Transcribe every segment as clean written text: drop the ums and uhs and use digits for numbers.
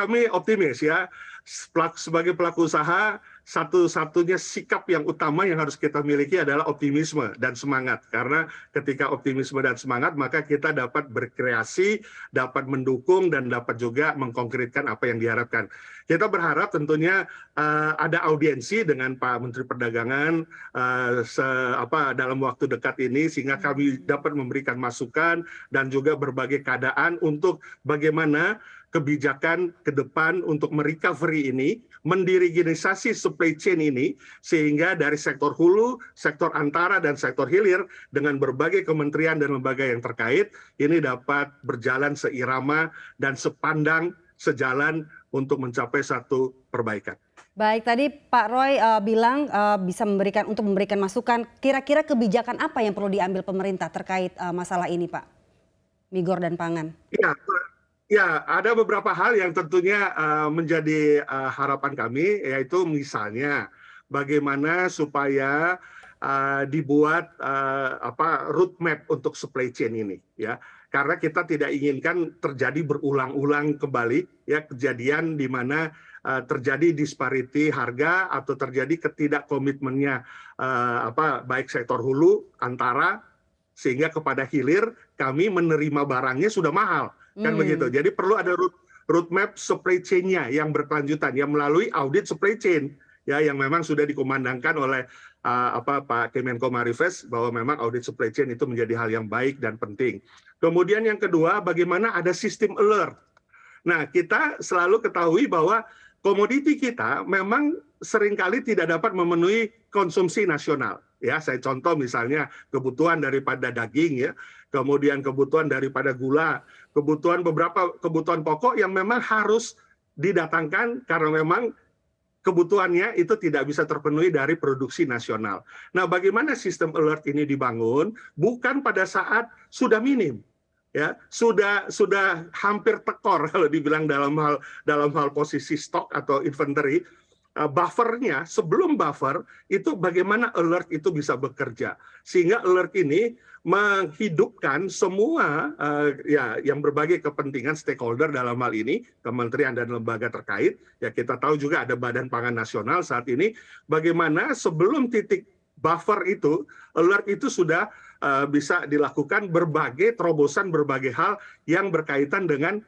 Kami optimis ya, sebagai pelaku usaha, satu-satunya sikap yang utama yang harus kita miliki adalah optimisme dan semangat. Karena ketika optimisme dan semangat, maka kita dapat berkreasi, dapat mendukung, dan dapat juga mengkonkretkan apa yang diharapkan. Kita berharap tentunya ada audiensi dengan Pak Menteri Perdagangan dalam waktu dekat ini, sehingga kami dapat memberikan masukan dan juga berbagai keadaan untuk bagaimana kebijakan ke depan untuk merecovery ini, mendirigenisasi supply chain ini, sehingga dari sektor hulu, sektor antara, dan sektor hilir dengan berbagai kementerian dan lembaga yang terkait, ini dapat berjalan seirama dan sepandang, sejalan untuk mencapai satu perbaikan. Baik, tadi Pak Roy bilang bisa memberikan masukan, kira-kira kebijakan apa yang perlu diambil pemerintah terkait masalah ini, Pak? Migor dan pangan. Ya, ada beberapa hal yang tentunya menjadi harapan kami, yaitu misalnya bagaimana supaya dibuat roadmap untuk supply chain ini, ya. Karena kita tidak inginkan terjadi berulang-ulang kembali, ya, kejadian di mana terjadi disparity harga atau terjadi ketidakkomitmennya baik sektor hulu, antara, sehingga kepada hilir kami menerima barangnya sudah mahal. Kan begitu. Jadi perlu ada roadmap supply chain-nya yang berkelanjutan, yang melalui audit supply chain, ya, yang memang sudah dikumandangkan oleh Pak Kemenko Marifest, bahwa memang audit supply chain itu menjadi hal yang baik dan penting. Kemudian yang kedua, bagaimana ada sistem alert. Nah, kita selalu ketahui bahwa komoditi kita memang seringkali tidak dapat memenuhi konsumsi nasional. Ya, saya contoh misalnya kebutuhan daripada daging, ya, kemudian kebutuhan daripada gula, beberapa kebutuhan pokok yang memang harus didatangkan karena memang kebutuhannya itu tidak bisa terpenuhi dari produksi nasional. Nah, bagaimana sistem alert ini dibangun? Bukan pada saat sudah minim, ya, sudah hampir tekor kalau dibilang dalam hal posisi stok atau inventory. Buffernya, sebelum buffer itu bagaimana alert itu bisa bekerja, sehingga alert ini menghidupkan semua yang berbagai kepentingan stakeholder, dalam hal ini kementerian dan lembaga terkait. Ya, kita tahu juga ada Badan Pangan Nasional saat ini, bagaimana sebelum titik buffer itu, alert itu sudah bisa dilakukan berbagai terobosan, berbagai hal yang berkaitan dengan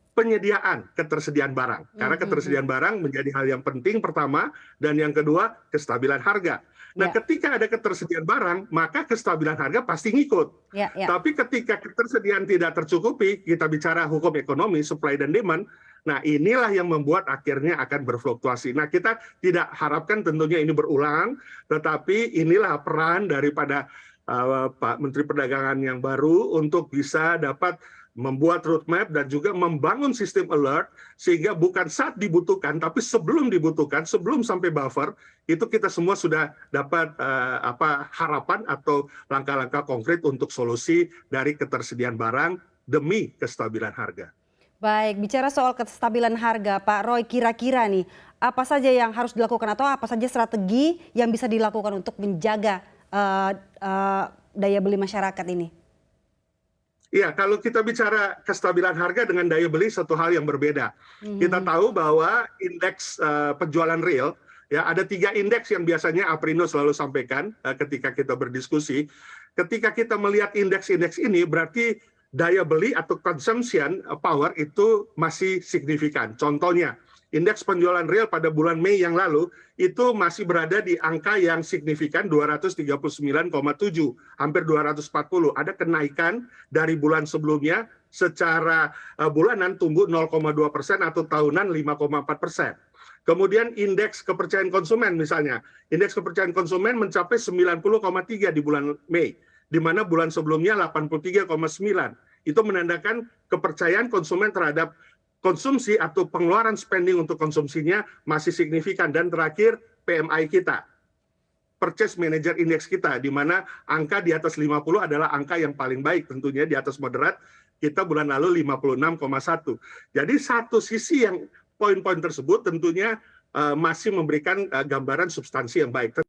penyediaan, ketersediaan barang. Karena ketersediaan barang menjadi hal yang penting pertama, dan yang kedua kestabilan harga. Nah, ketika ada ketersediaan barang, maka kestabilan harga pasti ngikut. Tapi ketika ketersediaan tidak tercukupi, kita bicara hukum ekonomi, supply dan demand, nah inilah yang membuat akhirnya akan berfluktuasi. Nah, kita tidak harapkan tentunya ini berulang, tetapi inilah peran daripada Pak Menteri Perdagangan yang baru untuk bisa dapat membuat roadmap dan juga membangun sistem alert, sehingga bukan saat dibutuhkan, tapi sebelum dibutuhkan, sebelum sampai buffer, itu kita semua sudah dapat harapan atau langkah-langkah konkret untuk solusi dari ketersediaan barang demi kestabilan harga. Baik, bicara soal kestabilan harga, Pak Roy, kira-kira nih apa saja yang harus dilakukan atau apa saja strategi yang bisa dilakukan untuk menjaga daya beli masyarakat ini? Iya, kalau kita bicara kestabilan harga dengan daya beli, satu hal yang berbeda. Kita tahu bahwa indeks penjualan real, ya, ada 3 indeks yang biasanya Aprindo selalu sampaikan ketika kita berdiskusi. Ketika kita melihat indeks-indeks ini, berarti daya beli atau consumption power itu masih signifikan. Contohnya, indeks penjualan real pada bulan Mei yang lalu itu masih berada di angka yang signifikan 239,7, hampir 240. Ada kenaikan dari bulan sebelumnya, secara bulanan tumbuh 0,2% atau tahunan 5,4%. Kemudian indeks kepercayaan konsumen misalnya, indeks kepercayaan konsumen mencapai 90,3 di bulan Mei, di mana bulan sebelumnya 83,9. Itu menandakan kepercayaan konsumen terhadap konsumsi atau pengeluaran spending untuk konsumsinya masih signifikan. Dan terakhir, PMI kita, Purchase Manager Index kita, di mana angka di atas 50 adalah angka yang paling baik, tentunya di atas moderat. Kita bulan lalu 56,1. Jadi satu sisi yang poin-poin tersebut tentunya masih memberikan gambaran substansi yang baik.